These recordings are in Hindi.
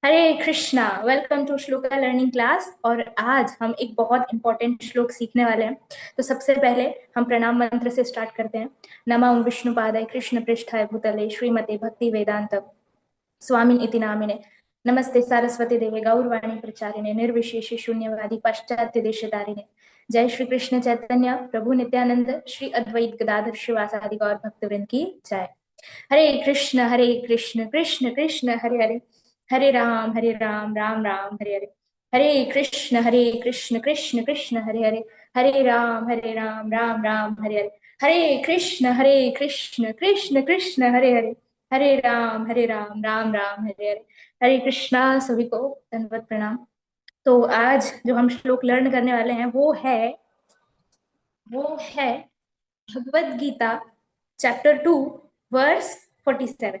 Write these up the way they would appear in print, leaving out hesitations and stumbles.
Hare Krishna. Welcome to shloka learning class. और आज हम एक बहुत इंपॉर्टेंट श्लोक सीखने वाले हैं। तो सबसे पहले हम प्रणाम मंत्र से स्टार्ट करते हैं। नमः विष्णुपादाय कृष्ण पृष्ठाय भूतले श्रीमते भक्ति वेदांत स्वामिन इति नामिने नमस्ते सारस्वती देवे गौरवाणी प्रचारिणे निर्विशेष शून्यवादी पाश्चात्य देशधारिणे। जय श्री कृष्ण चैतन्य प्रभु नित्यानंद श्री अद्वैत गदाधर श्रीवासादि गौर भक्तवृंद की जय। हरे कृष्ण कृष्ण कृष्ण हरे हरे, हरे राम राम राम हरे हरे। हरे कृष्ण कृष्ण कृष्ण हरे हरे, हरे राम राम राम हरे हरे। हरे कृष्ण कृष्ण कृष्ण हरे हरे, हरे राम राम राम हरे हरे। हरे कृष्णा। सभी को दंडवत प्रणाम। तो आज जो हम श्लोक लर्न करने वाले हैं वो है भगवत गीता चैप्टर 2 वर्स 47।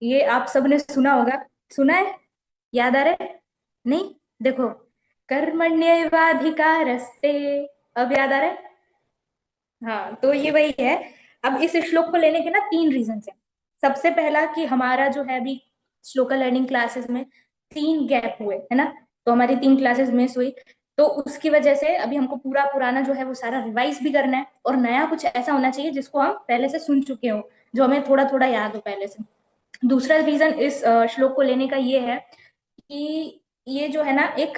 ये आप सबने सुना होगा। सुना है? याद आ रहा है? नहीं? देखो, कर्मण्येवाधिकारस्ते। अब याद आ रहा है? हाँ, तो ये वही है। अब इस श्लोक को लेने के ना तीन रीजन है। सबसे पहला कि हमारा जो है अभी श्लोका लर्निंग क्लासेस में तीन गैप हुए है ना। तो हमारी तीन क्लासेस मिस हुई। तो उसकी वजह से अभी हमको पूरा पुराना जो है वो सारा रिवाइज भी करना है, और नया कुछ ऐसा होना चाहिए जिसको हम पहले से सुन चुके हो, जो हमें थोड़ा थोड़ा याद हो पहले से। दूसरा रीजन इस श्लोक को लेने का ये है कि ये जो है ना एक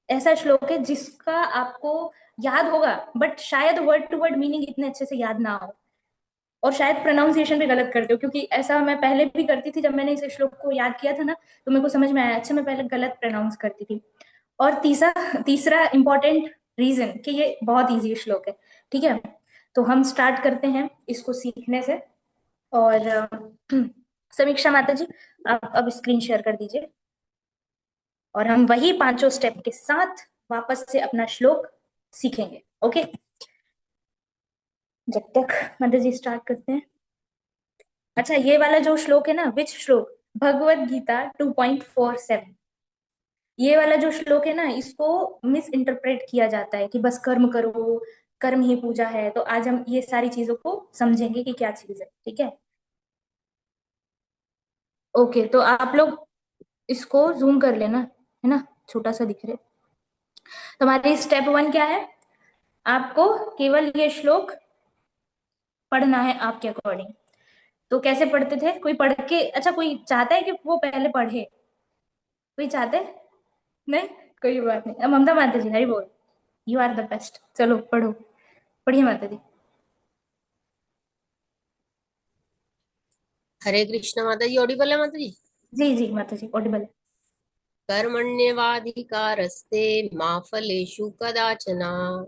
ऐसा श्लोक है जिसका आपको याद होगा, बट शायद वर्ड टू वर्ड मीनिंग इतने अच्छे से याद ना हो, और शायद प्रोनाउंसिएशन भी गलत करते हो, क्योंकि ऐसा मैं पहले भी करती थी। जब मैंने इस श्लोक को याद किया था ना, तो मेरे को समझ में आया अच्छा मैं पहले गलत प्रोनाउंस करती थी। और तीसरा तीसरा इंपॉर्टेंट रीजन कि ये बहुत इजी श्लोक है। ठीक है, तो हम स्टार्ट करते हैं इसको सीखने से। और समीक्षा माता जी, आप अब स्क्रीन शेयर कर दीजिए, और हम वही पांचों स्टेप के साथ वापस से अपना श्लोक सीखेंगे। ओके, जब तक माता जी स्टार्ट करते हैं। अच्छा, ये वाला जो श्लोक है ना, विच श्लोक? भगवत गीता 2.47। ये वाला जो श्लोक है ना, इसको मिस इंटरप्रेट किया जाता है कि बस कर्म करो, कर्म ही पूजा है। तो आज हम ये सारी चीजों को समझेंगे कि क्या चीज है। ठीक है, ओके। तो आप लोग इसको जूम कर लेना, है ना, छोटा सा दिख रहा है। तो हमारी स्टेप वन क्या है? आपको केवल ये श्लोक पढ़ना है आपके अकॉर्डिंग। तो कैसे पढ़ते थे? कोई पढ़ के, अच्छा कोई चाहता है कि वो पहले पढ़े? कोई चाहते है? नहीं, कोई बात नहीं। अब ममता माता जी, हरी बोल। You are the best. चलो पढ़ो, पढ़िए माता जी। हरे कृष्ण। माता जी ऑडिबल है? माता जी, जी जी माता जी, ऑडिबल। कर्मण्येवाधिकारस्ते मा फलेषु कदाचन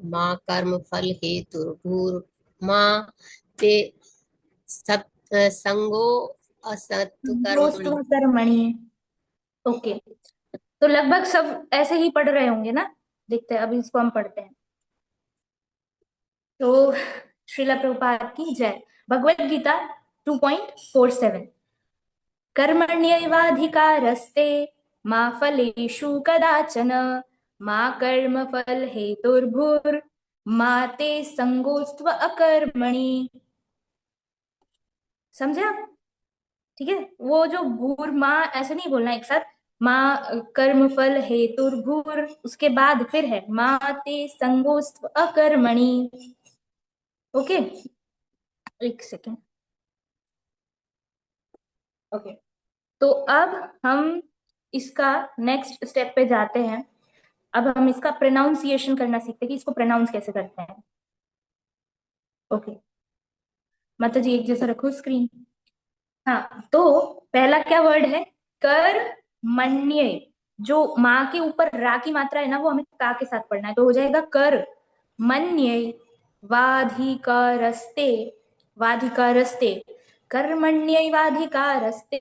मा कर्म फल हेतुर्भूर्मा ते सत् संगो असत् दोस्त कर्मणि। कर्मणि। ओके, तो लगभग सब ऐसे ही पढ़ रहे होंगे ना। देखते हैं, अभी इसको हम पढ़ते हैं। तो श्रीला प्रभुपाद की जय। भगवत गीता 2.47। कर्मण्येवाधिकारस्ते मा फलेषु कदाचन मा कर्म फल हेतुर्भुर्मा ते संगोस्त्व अकर्मणि। समझे आप? ठीक है, वो जो भूर माँ ऐसे नहीं बोलना एक साथ। माँ कर्म फल हेतुर्भुर, उसके बाद फिर है माँ ते संगोस्त्व अकर्मणि। ओके, एक सेकेंड। ओके, तो अब हम इसका नेक्स्ट स्टेप पे जाते हैं। अब हम इसका प्रोनाउंसिएशन करना सीखते हैं कि इसको प्रोनाउंस कैसे करते हैं। ओके, माता जी एक जैसा रखो स्क्रीन। हाँ, तो पहला क्या वर्ड है? कर मण्य। जो माँ के ऊपर रा की मात्रा है ना, वो हमें का के साथ पढ़ना है, तो हो जाएगा कर मन्ये वाधिकारस्ते। वाधिकारस्ते, कर्मण्यवाधिकारस्ते।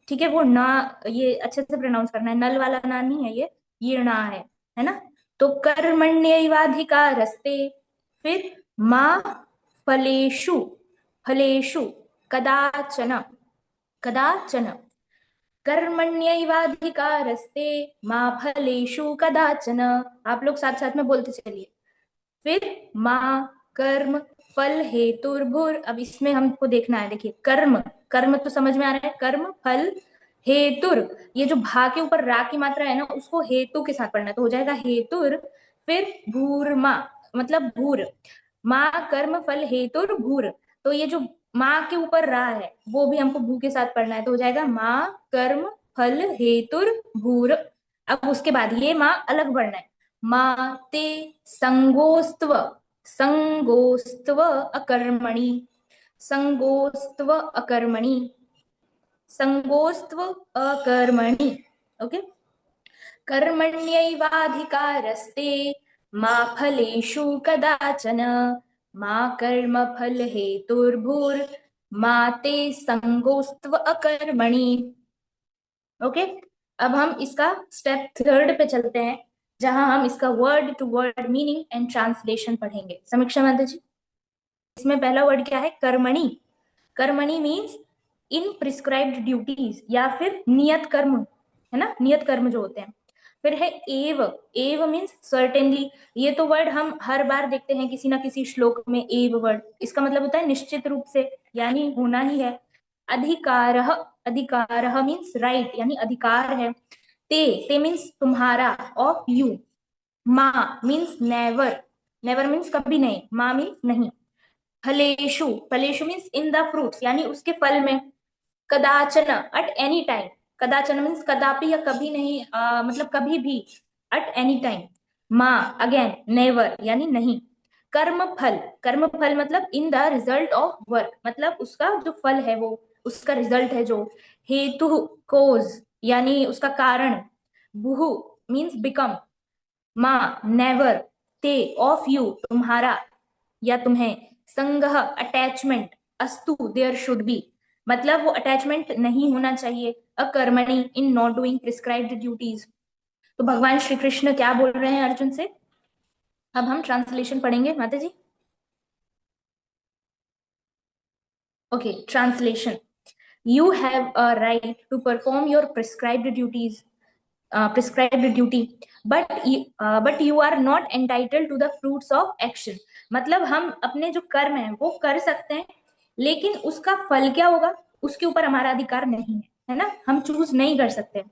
ठीक है, वो ना, ये अच्छे से प्रोनाउंस करना है, नल वाला ना नहीं है ये ना है ना। तो कर्मण्यवाधिकारस्ते, फिर माँ फलेषु, फलेषु कदाचन, कदाचन कर्मण्यैवाधिकारस्ते मा फलेषु कदाचन। आप लोग साथ साथ में बोलते चलिए। फिर माँ कर्म फल हेतुर्भुर। अब इसमें हमको देखना है, देखिए कर्म, कर्म तो समझ में आ रहा है, कर्म फल हेतुर, ये जो भा के ऊपर रा की मात्रा है ना, उसको हेतु के साथ पढ़ना है, तो हो जाएगा हेतुर। फिर भूरमा, मतलब भूर, माँ कर्म फल हेतुर भूर, तो ये जो माँ के ऊपर रा है वो भी हमको भू के साथ पढ़ना है, तो हो जाएगा माँ कर्म फल हेतुर भूर। अब उसके बाद ये माँ अलग पढ़ना है, माँ ते संगोस्त्व, संगोस्त्व अकर्मणि, संगोस्त्व अकर्मणि, संगोस्त्व अकर्मणि। ओके, कर्मण्यैवाधिकारस्ते मा फलेषु कदाचन, मा कर्म फल हेतुर्भुर् मा ते संगोस्त्व अकर्मणि। ओके, अब हम इसका स्टेप थर्ड पे चलते हैं, जहां हम इसका word to word meaning and translation पढ़ेंगे। समीक्षा माता जी, इसमें पहला वर्ड क्या है? कर्मणि। कर्मणि मीन्स इन प्रिस्क्राइब्ड ड्यूटीज, या फिर नियत कर्म, है ना, नियत कर्म जो होते हैं। फिर है एव, एव मीन्स सर्टेनली, ये तो वर्ड हम हर बार देखते हैं किसी ना किसी श्लोक में, एव वर्ड, इसका मतलब होता है निश्चित रूप से, यानी होना ही है। अधिकार, अधिकार मीन्स राइट, यानी अधिकार है। ते मीन्स तुम्हारा, ऑफ यू। मा मीन्स नेवर, नेवर मीन्स कभी नहीं, मा मीन्स नहीं। फलेशु, फलेशु मीन्स इन द फ्रूट्स, यानी उसके फल में। कदाचन, एट एनी टाइम, कदाचन मीन्स कदापि या कभी नहीं, मतलब कभी भी, एट एनी टाइम। माँ अगेन नेवर, यानी नहीं। कर्म फल, कर्म फल मतलब in the result of work, मतलब उसका जो फल है वो उसका रिजल्ट है जो। हेतु कोज, यानी उसका कारण। बुहु मीन्स बिकम। माँ नेवर। ते ऑफ यू तुम्हारा या तुम्हें। संगह अटैचमेंट। अस्तु देयर शुड बी, मतलब वो अटैचमेंट नहीं होना चाहिए। अकर्मणि in not doing prescribed duties. तो भगवान श्री कृष्ण क्या बोल रहे हैं अर्जुन से? अब हम ट्रांसलेशन पढ़ेंगे माता जी। Okay, translation. You have a right to perform your prescribed duties, prescribed duty, but you are not entitled to the fruits of action. मतलब हम अपने जो कर्म है वो कर सकते हैं, लेकिन उसका फल क्या होगा उसके ऊपर हमारा अधिकार नहीं है, है ना, हम चूज नहीं कर सकते।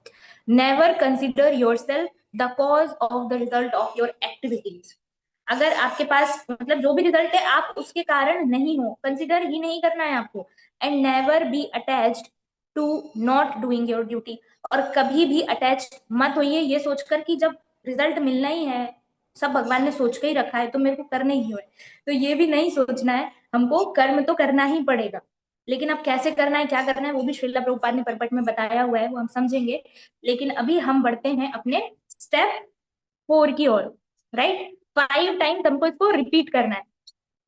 Never consider your self the cause of the result of your activities. अगर आपके पास मतलब जो भी रिजल्ट है आप उसके कारण नहीं हो, कंसिडर ही नहीं करना है आपको। And never be attached to not doing your duty, और कभी भी अटैच मत होइए ये सोचकर कि जब रिजल्ट मिलना ही है, सब भगवान ने सोच के ही रखा है तो मेरे को करने ही है, तो ये भी नहीं सोचना है। हमको कर्म तो करना ही पड़ेगा, लेकिन अब कैसे करना है, क्या करना है, वो भी श्रीला प्रभुपाद ने परपट में बताया हुआ है, वो हम समझेंगे। लेकिन अभी हम बढ़ते हैं अपने स्टेप फोर की ओर। राइट, 5 टाइम्स हमको इसको रिपीट करना है,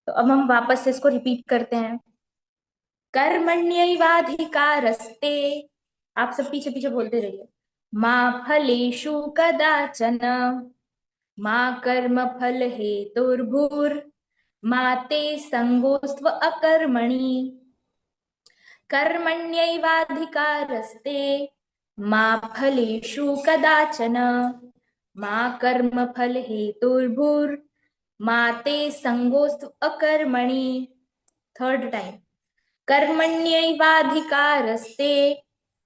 तो अब हम वापस से इसको रिपीट करते हैं। कर्मण्यैवाधिकारस्ते, आप सब पीछे पीछे बोलते रहिए। माँ फलेषु कदाचन, माँ कर्म फल हेतुर्भुर् मा ते संगोस्त्व अकर्मणि। कर्मण्यैवाधिकारस्ते मा फलेषु कदाचन, मा कर्म फल हेतुर्भुर् मा ते संगोस्त्व अकर्मणि। Third time. कर्मण्यैवाधिकारस्ते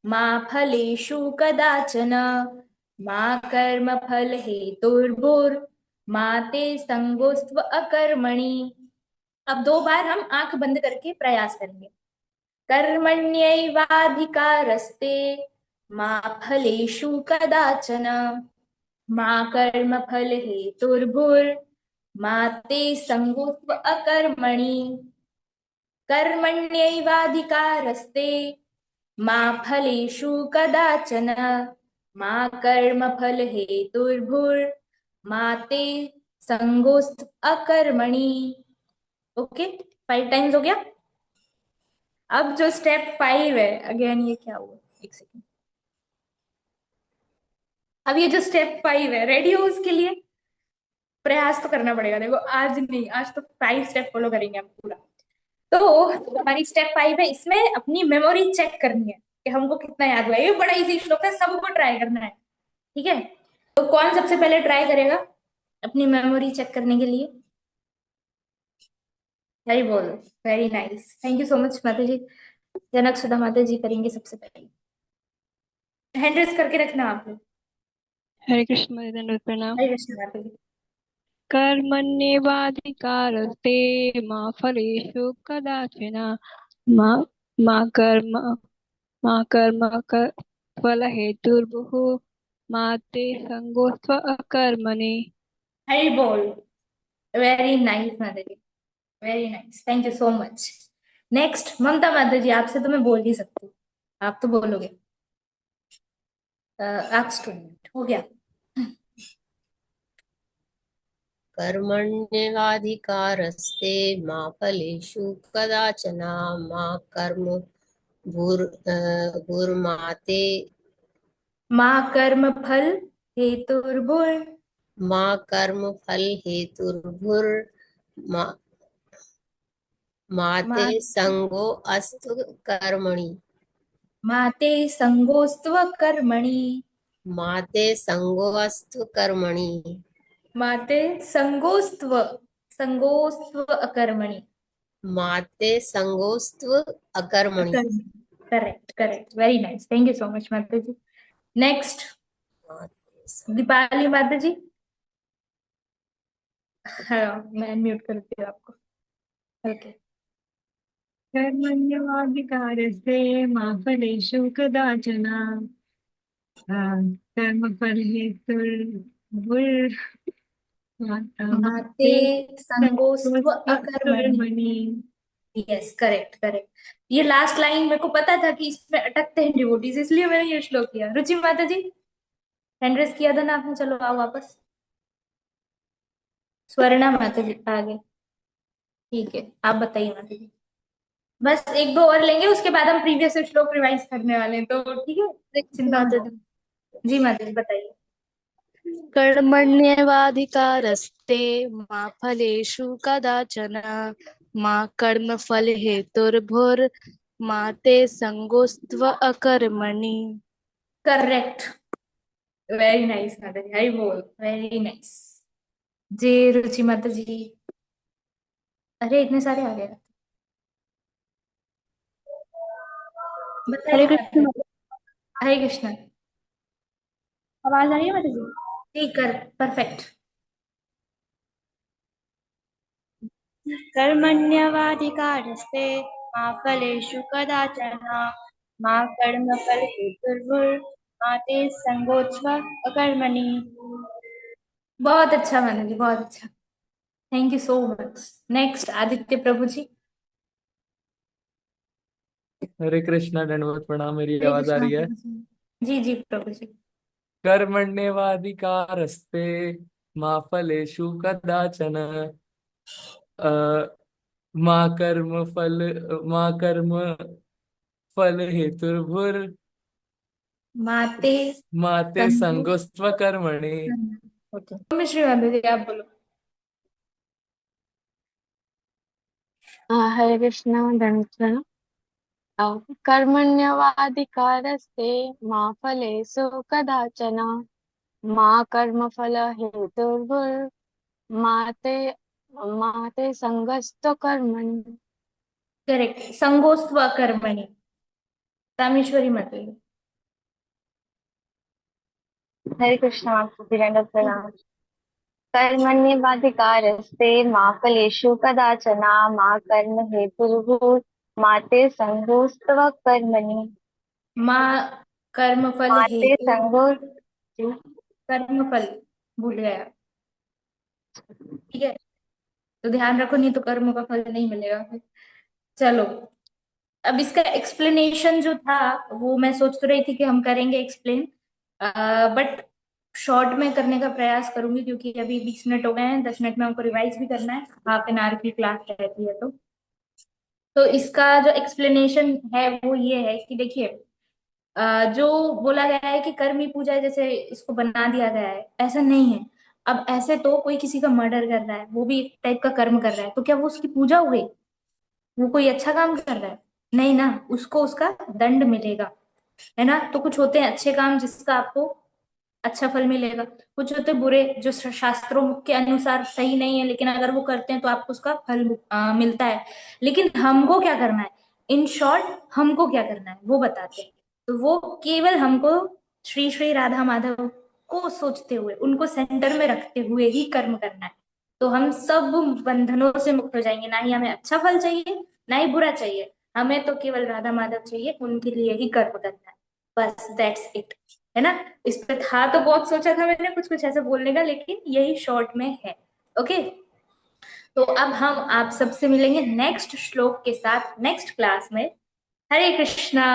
मा फलेषु कदाचन, मा कर्म फल हेतुर्भुर् मा ते संगोस्त्व अकर्मणि। अब 2 बार हम आंख बंद करके प्रयास करेंगे। कर्मण्यैवाधिकारस्ते मा फलेषु कदाचन, मा कर्म फल हेतुर्भुर् मा ते संगोस्त्व अकर्मणि। कर्मण्यैवाधिकारस्ते मा फलेषु कदाचन, मा कर्म फल हेतुर्भुर् मा ते संगोस्त अकर्मणि। ओके, 5 टाइम्स हो गया। अब जो स्टेप 5 है, अगेन ये क्या हुआ, एक सेकेंड। अब ये जो स्टेप 5 है, रेडी हो उसके लिए? प्रयास तो करना पड़ेगा, देखो आज नहीं, आज तो 5 स्टेप फॉलो करेंगे हम पूरा। तो हमारी स्टेप 5 है, इसमें अपनी मेमोरी चेक करनी है कि हमको कितना याद हुआ है। ये बड़ा इजी श्लोक है, सबको ट्राई करना है, ठीक है? तो कौन सबसे पहले ट्राई करेगा अपनी मेमोरी चेक करने के लिए? वेरी बोल, very nice, thank you so much माता जी। जनक सुधा माता जी करेंगे सबसे पहले। हैंड रेस करके रखना आप लोग। हरे कृष्ण दंडवत प्रणाम। हरे कृष्ण माता जी। कर्मण्येवाधिकारस्ते मा फलेषु कदाचन मा मा कर्म मा कर्म फलहेतुर्भुः मा ते संगोऽस्त्व अकर्मणि। हरि बोल। वेरी नाइस माता जी। Very nice, thank you so much. Next Mamta माता जी, आपसे तो मैं बोल ही सकती हूँ, आप तो बोलोगे। आस्क स्टूडेंट हो गया। कर्मण्येवाधिकारस्ते मा फलेषु कदाचन मा कर्म भूर्माते माँ कर्म फल हेतुर्भुर। मा कर्म फल हेतुर्भुर्मा माते माँ संगो अस्तु कर्मणि। माते संगोस्त्व कर्मणि। माते संगो अस्तु कर्मणि। माते संगोस्त्व, संगोस्त्व अकर्मणि। माते संगोस्त्व अकर्मणि। अकर्मणि, correct correct, very nice, thank you so much माता जी। नेक्स्ट माते दीपाली माता जी। हाँ, मैं म्यूट करती हूँ आपको। ओके। कर्मण्येवाधिकारस्ते मा फलेषु कदाचन कर्मफलहेतुर्भुर्मा माते ते संगोस्त्व संगोऽस्त्व अकर्मणि। कर्मणि। Yes, correct correct. ये लास्ट लाइन मेरे को पता था कि इसमें अटकते हैं डिवोटीज, इसलिए मैंने ये श्लोक किया। रुचि माता जी, हैंड रेस किया था ना आपने, चलो आओ वापस। स्वर्णा माता जी आगे। ठीक है, आप बताइए माता जी। बस एक दो और लेंगे, उसके बाद हम प्रीवियस श्लोक रिवाइज करने वाले हैं, तो ठीक है। चिंता मत माता दी। करो। जी माता जी बताइए। कर्मण्येवाधिकारस्ते मा फलेषु कदाचन मा कर्मफलहेतुर्भुर्मा ते संगोऽस्त्व अकर्मणि। करेक्ट, वेरी नाइस माता जी, आई बोल, वेरी नाइस। जी रुचि माता जी। अरे इतने सारे आ गए। हरे बताइए माता कृष्ण जी। माता। हरे कृष्ण। आवाज आ रही है माता जी? जी कर, परफेक्ट। कर्मण्यवाधिकारस्ते मा फलेषु कदाचन मा कर्मफलहेतुर्भुर्मा ते संगोऽस्त्व अकर्मणि। बहुत अच्छा माता जी, बहुत अच्छा। Thank you so much. Next Aditya Prabhu ji. Hare Krishna दंडवत प्रणाम। मेरी हरे आवाज आ कृष्णा रही है? प्रभु जी। जी जी प्रभु जी। कर्मण्येवाधिकारस्ते मा फलेषु कदाचन मा कर्म फल मा कर्म फल हेतुर्भुर माते माते संगो। संगोस्त्व कर्मणि। ओके, मिश्री माता जी आप बोलो। हरे कृष्ण धन्यवाद। कर्मण्यवाधिकारस्ते मा फलेषु कदाचन मा कर्मफलहेतुर्भुर्मा ते मा ते संगस्तु कर्मणि। करेक्ट, संगोस्त्व कर्मणि। रामेश्वरी माता जी। हरे कृष्ण दंडवत प्रणाम। कर्मण्यवाधिकारस्ते मा फलेषु कदाचन मा कर्महेतुर्भुर्मा ते संगोऽस्त्व कर्मणि। माँ कर्मफल मा ते हेतु। संगो। कर्मफल भूल गया। ठीक है, तो ध्यान रखो, नहीं तो कर्म का फल नहीं मिलेगा फिर। चलो, अब इसका एक्सप्लेनेशन जो था वो मैं सोच तो रही थी कि हम करेंगे एक्सप्लेन, बट शॉर्ट में करने का प्रयास करूंगी, क्योंकि अभी 20 मिनट हो गए हैं, 10 मिनट में हमको रिवाइज भी करना है, हाफ एन आवर की क्लास रहती है। तो इसका जो एक्सप्लेनेशन है वो ये है कि देखिए, जो बोला गया है कि कर्मी पूजा जैसे इसको बना दिया गया है, ऐसा नहीं है। अब ऐसे तो कोई किसी का मर्डर कर रहा है, वो भी एक टाइप का कर्म कर रहा है, तो क्या वो उसकी पूजा हो गई? वो कोई अच्छा काम कर रहा है? नहीं ना, उसको उसका दंड मिलेगा, है ना। तो कुछ होते हैं अच्छे काम जिसका आपको अच्छा फल मिलेगा, कुछ होते हैं बुरे जो शास्त्रों के अनुसार सही नहीं है, लेकिन अगर वो करते हैं तो आपको उसका फल मिलता है। लेकिन हमको क्या करना है, इन शॉर्ट हमको क्या करना है वो बताते हैं। तो वो केवल हमको श्री श्री राधा माधव को सोचते हुए, उनको सेंटर में रखते हुए ही कर्म करना है। तो हम सब बंधनों से मुक्त हो जाएंगे। ना ही हमें अच्छा फल चाहिए, ना ही बुरा चाहिए, हमें तो केवल राधा माधव चाहिए, उनके लिए ही कर्म करना है। बस दैट्स इट, है ना। इस पे था तो बहुत सोचा था मैंने कुछ कुछ ऐसे बोलने का, लेकिन यही शॉर्ट में है। ओके, तो अब हम आप सबसे मिलेंगे नेक्स्ट श्लोक के साथ नेक्स्ट क्लास में। हरे कृष्णा।